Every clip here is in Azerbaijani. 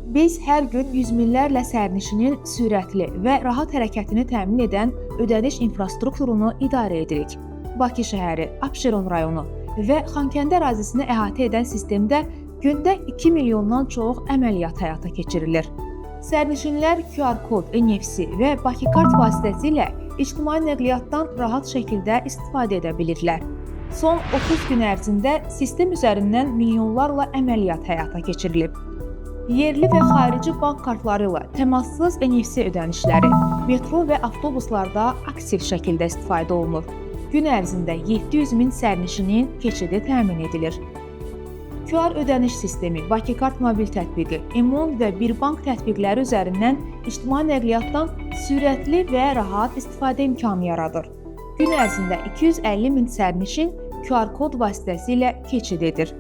Biz hər gün yüz minlərlə sərnişinin sürətli və rahat hərəkətini təmin edən ödəniş infrastrukturunu idarə edirik. Bakı şəhəri, Abşeron rayonu və Xankəndi ərazisini əhatə edən sistemdə gündə 2 milyondan çox əməliyyat həyata keçirilir. Sərnişinlər QR kod, NFC və Bakı kart vasitəsilə ictimai nəqliyyatdan rahat şəkildə istifadə edə bilirlər. Son 30 gün ərzində sistem üzərindən milyonlarla əməliyyat həyata keçirilib. Yerli və xarici bank kartları ilə təmassız NFC ödənişləri metro və avtobuslarda aktiv şəkildə istifadə olunur. Gün ərzində 700 min sərnişinin keçidi təmin edilir. QR ödəniş sistemi, Bakı kart mobil tətbiqi, Emon və Birbank tətbiqləri üzərindən ictimai nəqliyyatdan sürətli və rahat istifadə imkanı yaradır. Gün ərzində 250 min sərnişin QR kod vasitəsilə keçid edir.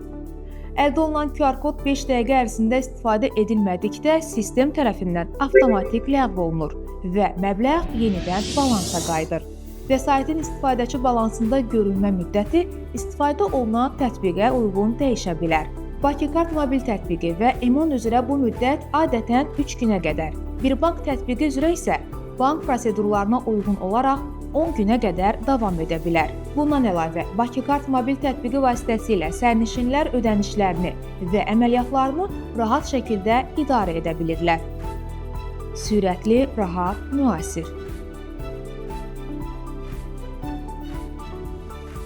Əldə olunan QR kod 5 dəqiqə ərzində istifadə edilmədikdə sistem tərəfindən avtomatik ləğv olunur və məbləğ yenidən balansa qayıdır. Vəsaitin istifadəçi balansında görülmə müddəti istifadə olunan tətbiqə uyğun dəyişə bilər. Bakı kart mobil tətbiqi və Emon üzrə bu müddət adətən 3 günə qədər, Birbank tətbiqi üzrə isə bank prosedurlarına uyğun olaraq 10 günə qədər davam edə bilər. Bundan əlavə, Bakı kart mobil tətbiqi vasitəsilə sərnişinlər ödənişlərini və əməliyyatlarını rahat şəkildə idarə edə bilirlər. Sürətli, rahat, müasir.